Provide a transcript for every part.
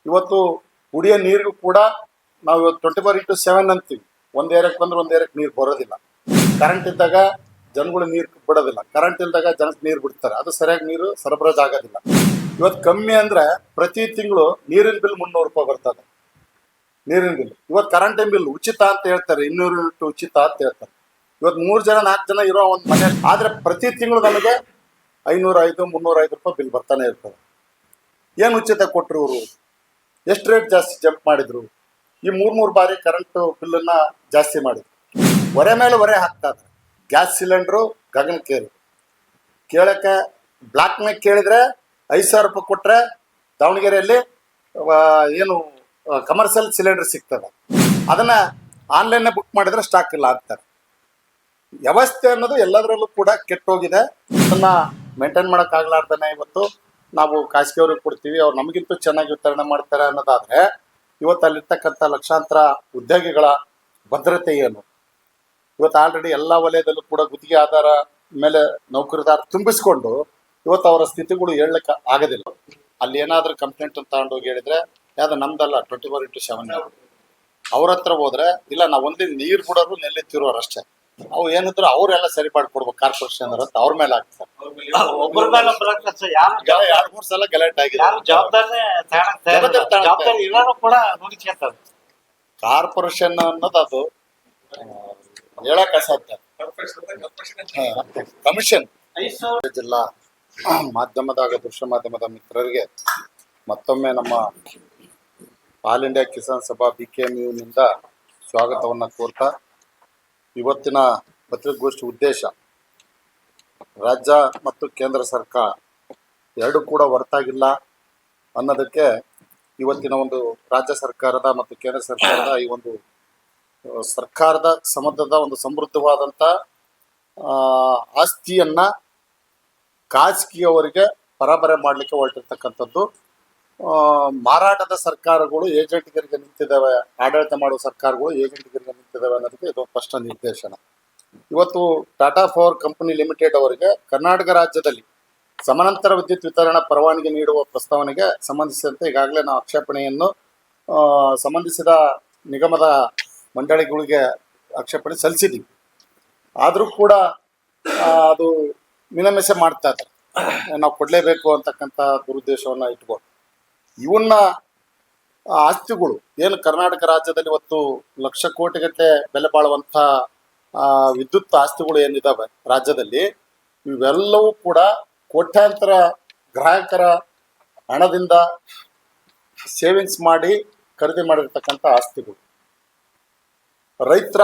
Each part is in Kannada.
ಇವತ್ತು ಕುಡಿಯೋ ನೀರಿಗೂ ಕೂಡ ನಾವು ಇವತ್ತು 24x7 ಅಂತೀವಿ. ಒಂದು ಏರಿಯಾಕ್ಕೆ ಬಂದ್ರೆ ಒಂದು ಏರಿಯಾಕ್ಕೆ ನೀರು ಬರೋದಿಲ್ಲ. ಕರೆಂಟ್ ಇದ್ದಾಗ ಜನಗಳು ನೀರು ಬಿಡೋದಿಲ್ಲ, ಕರೆಂಟ್ ಇಲ್ದಾಗ ಜನಕ್ಕೆ ನೀರು ಬಿಡ್ತಾರೆ, ಅದು ಸರಿಯಾಗಿ ನೀರು ಸರಬರಾಜು ಆಗೋದಿಲ್ಲ. ಇವತ್ತು ಕಮ್ಮಿ ಅಂದ್ರೆ ಪ್ರತಿ ತಿಂಗಳು ನೀರಿನ ಬಿಲ್ 300 ರೂಪಾಯಿ ಬರ್ತದೆ. ನೀರಿನ ಬಿಲ್ ಇವತ್ತು ಕರೆಂಟಿನ ಬಿಲ್ ಉಚಿತ ಅಂತ ಹೇಳ್ತಾರೆ, 200 ಯೂನಿಟ್ ಉಚಿತ ಅಂತ ಹೇಳ್ತಾರೆ. ಇವತ್ತು 3 ಜನ 4 ಜನ ಇರೋ ಒಂದು ಮನೆ ಆದ್ರೆ ಪ್ರತಿ ತಿಂಗಳು ನಮಗೆ 505 305 ರೂಪಾಯಿ ಬಿಲ್ ಬರ್ತಾನೆ ಇರ್ತದೆ. ಏನು ಉಚಿತ ಕೊಟ್ಟರು ಇವರು? ಎಷ್ಟು ರೇಟ್ ಜಾಸ್ತಿ ಜಂಪ್ ಮಾಡಿದ್ರು? ಈ 3 ಬಾರಿ ಕರೆಂಟ್ ಬಿಲ್ಲನ್ನ ಜಾಸ್ತಿ ಮಾಡಿದ್ರು. ಒರೆ ಮೇಲೆ ಒರೆ ಹಾಕ್ತಾ ಇದ್ದಾರೆ. ಗ್ಯಾಸ್ ಸಿಲಿಂಡ್ರು ಗಗನಕ್ಕೇರಿ ಕೇಳಕ್ಕೆ ಬ್ಲಾಕ್ ಮೇಲೆ ಕೇಳಿದ್ರೆ 5,000 ರೂಪಾಯಿ ಕೊಟ್ಟರೆ ದಾವಣಗೆರೆಯಲ್ಲಿ ಏನು ಕಮರ್ಷಿಯಲ್ ಸಿಲಿಂಡರ್ ಸಿಗ್ತದೆ, ಅದನ್ನ ಆನ್ಲೈನ್ ಬುಕ್ ಮಾಡಿದ್ರೆ ಸ್ಟಾಕ್ ಇಲ್ಲ ಅಂತಾರೆ. ವ್ಯವಸ್ಥೆ ಅನ್ನೋದು ಎಲ್ಲದರಲ್ಲೂ ಕೂಡ ಕೆಟ್ಟೋಗಿದೆ. ಅದನ್ನ ಮೇಂಟೈನ್ ಮಾಡೋಕ್ಕಾಗಲಾರ್ದೇ ಇವತ್ತು ನಾವು ಖಾಸಗಿಯವ್ರಿಗೆ ಕೊಡ್ತೀವಿ, ಅವ್ರು ನಮಗಿಂತೂ ಚೆನ್ನಾಗಿ ವಿತರಣೆ ಮಾಡ್ತಾರೆ ಅನ್ನೋದಾದ್ರೆ ಇವತ್ತು ಅಲ್ಲಿರ್ತಕ್ಕಂಥ ಲಕ್ಷಾಂತರ ಉದ್ಯೋಗಿಗಳ ಭದ್ರತೆ ಏನು? ಇವತ್ತು ಆಲ್ರೆಡಿ ಎಲ್ಲ ವಲಯದಲ್ಲೂ ಕೂಡ ಗುತ್ತಿಗೆ ಆಧಾರ ಮೇಲೆ ನೌಕರದಾರ ತುಂಬಿಸ್ಕೊಂಡು ಇವತ್ತು ಅವರ ಸ್ಥಿತಿಗಳು ಹೇಳಲಿಕ್ಕೆ ಆಗೋದಿಲ್ಲ. ಅಲ್ಲಿ ಏನಾದರೂ ಕಂಪ್ಲೇಂಟ್ ಅಂತ ತಗೊಂಡೋಗಿ ಹೇಳಿದ್ರೆ ಯಾವ್ದು ನಮ್ದಲ್ಲ 24x7 ಅವ್ರ ಹತ್ರ ಹೋದ್ರೆ ಇಲ್ಲ ನಾವು ಒಂದೇ ನೀರು ಬಿಡೋರು ನೆಲ್ಲಿತ್ತಿರೋರು ಅಷ್ಟೇ, ಅವು ಏನಿದ್ರು ಅವರೆಲ್ಲ ಸರಿ ಮಾಡ್ಕೊಡ್ಬೇಕು ಕಾರ್ಪೊರೇಷನ್ ಅಂತ ಅವ್ರ ಮೇಲೆ ಆಗ್ತಾರೆ. ಒಬ್ಬರ ಮೇಲೆ 2-3 ಸಲ ಗಲಾಟೆ ಆಗಿದೆ. ಕಾರ್ಪೊರೇಷನ್ ಅನ್ನೋದು ಅದು ಹೇಳಕ್ ಅಸಾಧ್ಯ. ಕಮಿಷನ್ ಜಿಲ್ಲಾ ಮಾಧ್ಯಮದಾಗ ದೃಶ್ಯ ಮಾಧ್ಯಮದ ಮಿತ್ರರಿಗೆ ಮತ್ತೊಮ್ಮೆ ನಮ್ಮ ಆಲ್ ಇಂಡಿಯಾ ಕಿಸಾನ್ ಸಭಾ BKMU-ನಿಂದ ಸ್ವಾಗತವನ್ನು ಕೋರ್ತಾ, ಇವತ್ತಿನ ಪತ್ರಿಕಾಗೋಷ್ಠಿ ಉದ್ದೇಶ ರಾಜ್ಯ ಮತ್ತು ಕೇಂದ್ರ ಸರ್ಕಾರ ಎರಡು ಕೂಡ ಹೊರತಾಗಿಲ್ಲ ಅನ್ನೋದಕ್ಕೆ ಇವತ್ತಿನ ಒಂದು ರಾಜ್ಯ ಸರ್ಕಾರದ ಮತ್ತು ಕೇಂದ್ರ ಸರ್ಕಾರದ ಈ ಒಂದು ಸರ್ಕಾರದ ಸಮುದ್ರದ ಒಂದು ಸಮೃದ್ಧವಾದಂಥ ಆಸ್ತಿಯನ್ನ ಖಾಸಗಿಯವರಿಗೆ ಪರಬರೆ ಮಾಡಲಿಕ್ಕೆ ಹೊರಟಿರ್ತಕ್ಕಂಥದ್ದು. ಮಾರಾಟದ ಸರ್ಕಾರಗಳು ಏಜೆಂಟ್ಗರಿಗೆ ನಿಂತಿದ್ದಾವೆ, ಆಡಳಿತ ಮಾಡುವ ಸರ್ಕಾರಗಳು ಏಜೆಂಟ್ಗರಿಗೆ ನಿಂತಿದ್ದಾವೆ ಅನ್ನೋದಕ್ಕೆ ಇದು ಸ್ಪಷ್ಟ ನಿರ್ದೇಶನ. ಇವತ್ತು ಟಾಟಾ ಪವರ್ ಕಂಪನಿ ಲಿಮಿಟೆಡ್ ಅವರಿಗೆ ಕರ್ನಾಟಕ ರಾಜ್ಯದಲ್ಲಿ ಸಮಾನಾಂತರ ವಿದ್ಯುತ್ ವಿತರಣಾ ಪರವಾನಗಿ ನೀಡುವ ಪ್ರಸ್ತಾವನೆಗೆ ಸಂಬಂಧಿಸಿದಂತೆ ಈಗಾಗಲೇ ನಾವು ಆಕ್ಷೇಪಣೆಯನ್ನು ಸಂಬಂಧಿಸಿದ ನಿಗಮದ ಮಂಡಳಿಗಳಿಗೆ ಆಕ್ಷೇಪಣೆ ಸಲ್ಲಿಸಿದ್ದೀವಿ. ಆದರೂ ಕೂಡ ಅದು ಮಿನಮೆಸೆ ಮಾಡ್ತಾ ಇದ್ದಾರೆ, ನಾವು ಕೊಡಲೇಬೇಕು ಅಂತಕ್ಕಂಥ ದುರುದ್ದೇಶವನ್ನು ಇಟ್ಕೊಂಡು ಇವನ್ನ ಆಸ್ತಿಗಳು ಏನು ಕರ್ನಾಟಕ ರಾಜ್ಯದಲ್ಲಿ ಇವತ್ತು ಲಕ್ಷ ಕೋಟಿಗಟ್ಟಲೆ ಬೆಲೆ ಬಾಳುವಂಥ ವಿದ್ಯುತ್ ಆಸ್ತಿಗಳು ಏನಿದ್ದಾವೆ ರಾಜ್ಯದಲ್ಲಿ, ಇವೆಲ್ಲವೂ ಕೂಡ ಕೋಟ್ಯಾಂತರ ಗ್ರಾಹಕರ ಹಣದಿಂದ ಸೇವಿಂಗ್ಸ್ ಮಾಡಿ ಖರೀದಿ ಮಾಡಿರ್ತಕ್ಕಂಥ ಆಸ್ತಿಗಳು. ರೈತರ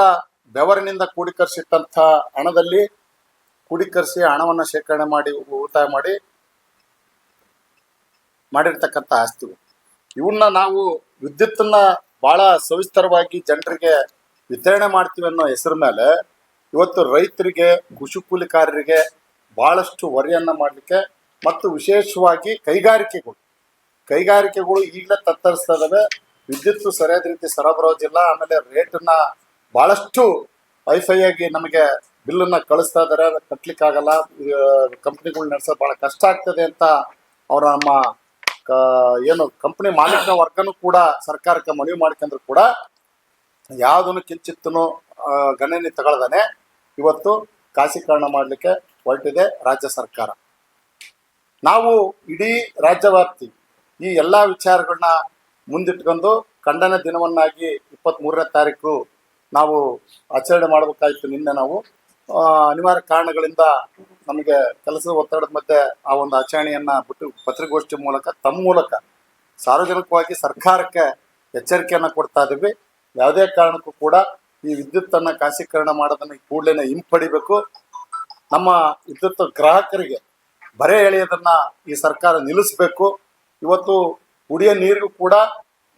ಬೆವರಿನಿಂದ ಕೂಡಿಕರಿಸಿಟ್ಟಂಥ ಹಣದಲ್ಲಿ ಕೂಡಿಕರಿಸಿ ಹಣವನ್ನು ಶೇಖರಣೆ ಮಾಡಿ ಉಳಿತಾಯ ಮಾಡಿರ್ತಕ್ಕಂಥ ಆಸ್ತಿಗಳು. ಇವನ್ನ ನಾವು ವಿದ್ಯುತ್ತನ್ನ ಬಹಳ ಸವಿಸ್ತರವಾಗಿ ಜನರಿಗೆ ವಿತರಣೆ ಮಾಡ್ತೀವಿ ಅನ್ನೋ ಹೆಸರು ಮೇಲೆ ಇವತ್ತು ರೈತರಿಗೆ, ಕೃಷಿ ಕೂಲಿಕಾರರಿಗೆ ಬಹಳಷ್ಟು ಹೊರೆಯನ್ನ ಮಾಡಲಿಕ್ಕೆ ಮತ್ತು ವಿಶೇಷವಾಗಿ ಕೈಗಾರಿಕೆಗಳು ಈಗಲೇ ತತ್ತರಿಸ್ತಾ ಇದ್ದಾವೆ. ವಿದ್ಯುತ್ ಸರಿಯಾದ ರೀತಿ ಸರಬರಾಜಿಲ್ಲ, ಆಮೇಲೆ ರೇಟನ್ನ ಬಹಳಷ್ಟು ಹೈಫೈಯಾಗಿ ನಮಗೆ ಬಿಲ್ಲನ್ನು ಕಳಿಸ್ತಾ ಇದ್ದಾರೆ, ಕಟ್ಟಲಿಕ್ಕಾಗಲ್ಲ, ಕಂಪ್ನಿಗಳು ನಡೆಸೋದು ಭಾಳ ಕಷ್ಟ ಆಗ್ತದೆ ಅಂತ ಅವರ ನಮ್ಮ ಏನು ಕಂಪ್ನಿ ಮಾಲೀಕನ ವರ್ಗನೂ ಕೂಡ ಸರ್ಕಾರಕ್ಕೆ ಮನವಿ ಮಾಡ್ಕೊಂಡ್ರು ಕೂಡ ಯಾವುದನ್ನು ಕಿಂಚಿತ್ತೂ ಗಣನೆ ತಗೊಳ್ದಾನೆ ಇವತ್ತು ಖಾಸಗೀಕರಣ ಮಾಡಲಿಕ್ಕೆ ಹೊರಟಿದೆ ರಾಜ್ಯ ಸರ್ಕಾರ. ನಾವು ಇಡೀ ರಾಜ್ಯವ್ಯಾಪ್ತಿ ಈ ಎಲ್ಲ ವಿಚಾರಗಳನ್ನ ಮುಂದಿಟ್ಕೊಂಡು ಖಂಡನೆ ದಿನವನ್ನಾಗಿ 23ನೇ ತಾರೀಕು ನಾವು ಆಚರಣೆ ಮಾಡಬೇಕಾಯಿತು. ನಿನ್ನೆ ನಾವು ಅನಿವಾರ್ಯ ಕಾರಣಗಳಿಂದ ನಮಗೆ ಕೆಲಸದ ಒತ್ತಡದ ಮಧ್ಯೆ ಆ ಒಂದು ಆಚರಣೆಯನ್ನು ಬಿಟ್ಟು ಪತ್ರಿಕಾಗೋಷ್ಠಿ ಮೂಲಕ ತಮ್ಮ ಮೂಲಕ ಸಾರ್ವಜನಿಕವಾಗಿ ಸರ್ಕಾರಕ್ಕೆ ಎಚ್ಚರಿಕೆಯನ್ನು ಕೊಡ್ತಾ ಇದ್ದೀವಿ. ಯಾವುದೇ ಕಾರಣಕ್ಕೂ ಕೂಡ ಈ ವಿದ್ಯುತ್ತನ್ನು ಖಾಸಗೀಕರಣ ಮಾಡೋದನ್ನು ಕೂಡಲೇ ಹಿಂಪಡಿಬೇಕು. ನಮ್ಮ ವಿದ್ಯುತ್ ಗ್ರಾಹಕರಿಗೆ ಬರೆ ಎಳೆಯೋದನ್ನ ಈ ಸರ್ಕಾರ ನಿಲ್ಲಿಸಬೇಕು. ಇವತ್ತು ಕುಡಿಯೋ ನೀರಿಗೂ ಕೂಡ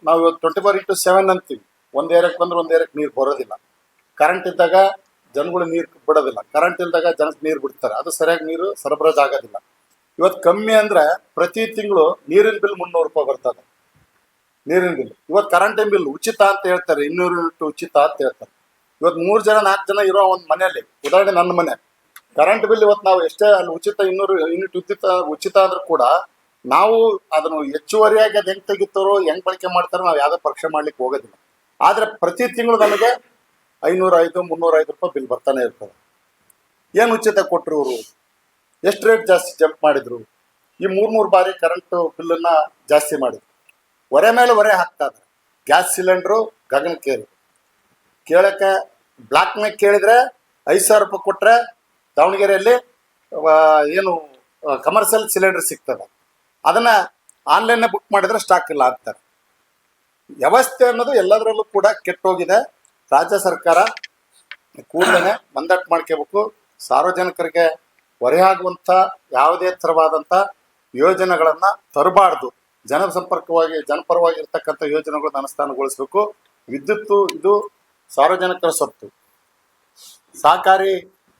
ನಾವು ಇವತ್ತು 24x7 ಅಂತೀವಿ. ಒಂದು ಏರಿಯಾಕ್ಕೆ ಬಂದ್ರೆ ಒಂದು ಏರಿಯಾಕ್ಕೆ ನೀರು ಬರೋದಿಲ್ಲ, ಕರೆಂಟ್ ಇದ್ದಾಗ ಜನಗಳು ನೀರು ಬಿಡೋದಿಲ್ಲ, ಕರೆಂಟ್ ಇಲ್ದಾಗ ಜನಕ್ಕೆ ನೀರು ಬಿಡ್ತಾರೆ, ಅದು ಸರಿಯಾಗಿ ನೀರು ಸರಬರಾಜು ಆಗೋದಿಲ್ಲ. ಇವತ್ತು ಕಮ್ಮಿ ಅಂದ್ರೆ ಪ್ರತಿ ತಿಂಗಳು ನೀರಿನ ಬಿಲ್ 300 ರೂಪಾಯಿ ಬರ್ತದೆ. ನೀರಿನ ಬಿಲ್ ಇವತ್ತು ಕರೆಂಟಿನ ಬಿಲ್ ಉಚಿತ ಅಂತ ಹೇಳ್ತಾರೆ, 200 ಯೂನಿಟ್ ಉಚಿತ ಅಂತ ಹೇಳ್ತಾರೆ. ಇವತ್ತು 3 ಜನ 4 ಜನ ಇರೋ ಒಂದು ಮನೆಯಲ್ಲಿ, ಉದಾಹರಣೆ ನನ್ನ ಮನೆ, ಕರೆಂಟ್ ಬಿಲ್ ಇವತ್ತು ನಾವು ಎಷ್ಟೇ ಅಲ್ಲಿ ಉಚಿತ 200 ಯೂನಿಟ್ ಉಚಿತ ಆದ್ರೂ ಕೂಡ ನಾವು ಅದನ್ನು ಹೆಚ್ಚುವರಿಯಾಗಿ ಅದು ಹೆಂಗೆ ತೆಗಿತಾರೋ ಹೆಂಗೆ ಬಳಕೆ ಮಾಡ್ತಾರೋ ನಾವು ಯಾವುದೇ ಪರೀಕ್ಷೆ ಮಾಡ್ಲಿಕ್ಕೆ ಹೋಗೋದಿಲ್ಲ. ಆದರೆ ಪ್ರತಿ ತಿಂಗಳು ನಮಗೆ 505 305 ರೂಪಾಯಿ ಬಿಲ್ ಬರ್ತಾನೆ ಇರ್ತದೆ. ಏನು ಉಚಿತ ಕೊಟ್ಟರು ಇವರು, ಎಷ್ಟು ರೇಟ್ ಜಾಸ್ತಿ ಜಂಪ್ ಮಾಡಿದ್ರು, ಈ 3 ಬಾರಿ ಕರೆಂಟು ಬಿಲ್ಲನ್ನು ಜಾಸ್ತಿ ಮಾಡಿದ್ರು. ಒರೆ ಮೇಲೆ ಒರೆ ಹಾಕ್ತಾ ಇದ್ದಾರೆ. ಗ್ಯಾಸ್ ಸಿಲಿಂಡ್ರು ಗಗನಕ್ಕೇರಿ. ಕೇಳಕ್ಕೆ ಬ್ಲಾಕ್ನಾಗ ಕೇಳಿದರೆ 5,000 ರೂಪಾಯಿ ಕೊಟ್ಟರೆ ದಾವಣಗೆರೆಯಲ್ಲಿ ಏನು ಕಮರ್ಷಿಯಲ್ ಸಿಲಿಂಡರ್ ಸಿಗ್ತದೆ, ಅದನ್ನು ಆನ್ಲೈನ್ನೇ ಬುಕ್ ಮಾಡಿದರೆ ಸ್ಟಾಕ್ ಇಲ್ಲ ಅಂತಾರೆ. ವ್ಯವಸ್ಥೆ ಅನ್ನೋದು ಎಲ್ಲದರಲ್ಲೂ ಕೂಡ ಕೆಟ್ಟೋಗಿದೆ. ರಾಜ್ಯ ಸರ್ಕಾರ ಕೂಡಲೇ ಮಂದಟ್ಟು ಮಾಡ್ಕೋಬೇಕು. ಸಾರ್ವಜನಿಕರಿಗೆ ಹೊರೆಯಾಗುವಂಥ ಯಾವುದೇ ಥರವಾದಂಥ ಯೋಜನೆಗಳನ್ನು ತರಬಾರ್ದು. ಜನಪರವಾಗಿರ್ತಕ್ಕಂಥ ಯೋಜನೆಗಳನ್ನು ಅನುಷ್ಠಾನಗೊಳಿಸಬೇಕು. ವಿದ್ಯುತ್ತು ಇದು ಸಾರ್ವಜನಿಕರ ಸೊತ್ತು. ಸಹಕಾರಿ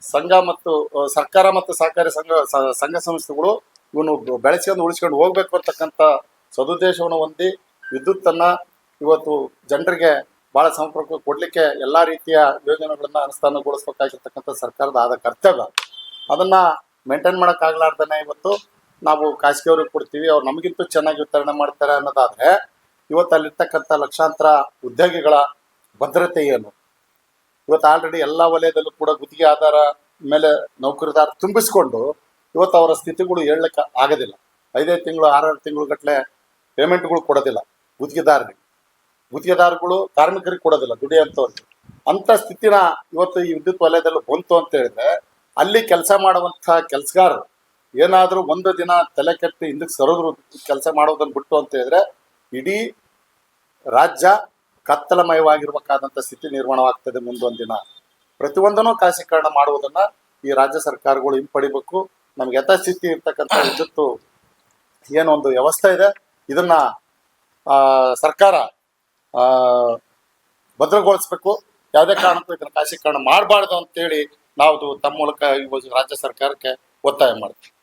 ಸಂಘ ಮತ್ತು ಸರ್ಕಾರ ಮತ್ತು ಸಹಕಾರಿ ಸಂಘ ಸಂಸ್ಥೆಗಳು ಇವನು ಬೆಳೆಸ್ಕೊಂಡು ಉಳಿಸ್ಕೊಂಡು ಹೋಗ್ಬೇಕು ಅಂತಕ್ಕಂಥ ಸದುದ್ದೇಶವನ್ನು ಹೊಂದಿ ವಿದ್ಯುತ್ತನ್ನು ಇವತ್ತು ಜನರಿಗೆ ಭಾಳ ಸಂಪರ್ಕ ಕೊಡಲಿಕ್ಕೆ ಎಲ್ಲ ರೀತಿಯ ಯೋಜನೆಗಳನ್ನು ಅನುಷ್ಠಾನಗೊಳಿಸ್ಬೇಕಾಗಿರ್ತಕ್ಕಂಥ ಸರ್ಕಾರದ ಆದ ಕರ್ತವ್ಯ. ಅದನ್ನು ಮೇಂಟೈನ್ ಮಾಡೋಕ್ಕಾಗಲಾರ್ದೇ ಇವತ್ತು ನಾವು ಖಾಸಗಿಯವ್ರಿಗೆ ಕೊಡ್ತೀವಿ, ಅವ್ರು ನಮಗಿಂತೂ ಚೆನ್ನಾಗಿ ವಿತರಣೆ ಮಾಡ್ತಾರೆ ಅನ್ನೋದಾದರೆ ಇವತ್ತು ಅಲ್ಲಿರ್ತಕ್ಕಂಥ ಲಕ್ಷಾಂತರ ಉದ್ಯೋಗಿಗಳ ಭದ್ರತೆ ಏನು? ಇವತ್ತು ಆಲ್ರೆಡಿ ಎಲ್ಲ ವಲಯದಲ್ಲೂ ಕೂಡ ಗುತ್ತಿಗೆ ಆಧಾರ ಮೇಲೆ ನೌಕರಿದಾರ ತುಂಬಿಸ್ಕೊಂಡು ಇವತ್ತು ಅವರ ಸ್ಥಿತಿಗಳು ಹೇಳಲಿಕ್ಕೆ ಆಗೋದಿಲ್ಲ. 5 ತಿಂಗಳು 6 ತಿಂಗಳು ಗಟ್ಟಲೆ ಪೇಮೆಂಟ್ಗಳು ಕೊಡೋದಿಲ್ಲ ಗುತ್ತಿಗೆದಾರಗಳು ಕಾರ್ಮಿಕರಿಗೆ ಕೊಡೋದಿಲ್ಲ ದುಡಿಯೋಂಥವ್ರಿಗೆ. ಅಂಥ ಸ್ಥಿತಿನ ಇವತ್ತು ಈ ವಿದ್ಯುತ್ ವಲಯದಲ್ಲಿ ಬಂತು ಅಂತ ಹೇಳಿದ್ರೆ ಅಲ್ಲಿ ಕೆಲಸ ಮಾಡುವಂಥ ಕೆಲಸಗಾರರು ಏನಾದರೂ ಒಂದು ದಿನ ತಲೆ ಕೆಟ್ಟು ಹಿಂದಕ್ಕೆ ಸರಿದ್ರು ಕೆಲಸ ಮಾಡೋದನ್ನು ಬಿಟ್ಟು ಅಂತ ಹೇಳಿದ್ರೆ ಇಡೀ ರಾಜ್ಯ ಕತ್ತಲಮಯವಾಗಿರ್ಬೇಕಾದಂಥ ಸ್ಥಿತಿ ನಿರ್ಮಾಣವಾಗ್ತದೆ. ಮುಂದೊಂದು ದಿನ ಪ್ರತಿಯೊಂದನ್ನು ಖಾಸಗೀಕರಣ ಮಾಡುವುದನ್ನು ಈ ರಾಜ್ಯ ಸರ್ಕಾರಗಳು ಹಿಂಪಡಿಬೇಕು. ನಮ್ಗೆ ಯಥಾಸ್ಥಿತಿ ಇರ್ತಕ್ಕಂಥ ವಿದ್ಯುತ್ತು ಏನೊಂದು ವ್ಯವಸ್ಥೆ ಇದೆ ಇದನ್ನ ಸರ್ಕಾರ ಭದ್ರಗೊಳಿಸ್ಬೇಕು. ಯಾವುದೇ ಕಾರಣಕ್ಕೂ ಇದನ್ನು ಖಾಸಗೀಕರಣ ಮಾಡಬಾರ್ದು ಅಂತೇಳಿ ನಾವು ತಮ್ಮ ಮೂಲಕ ರಾಜ್ಯ ಸರ್ಕಾರಕ್ಕೆ ಒತ್ತಾಯ ಮಾಡ್ತೀವಿ.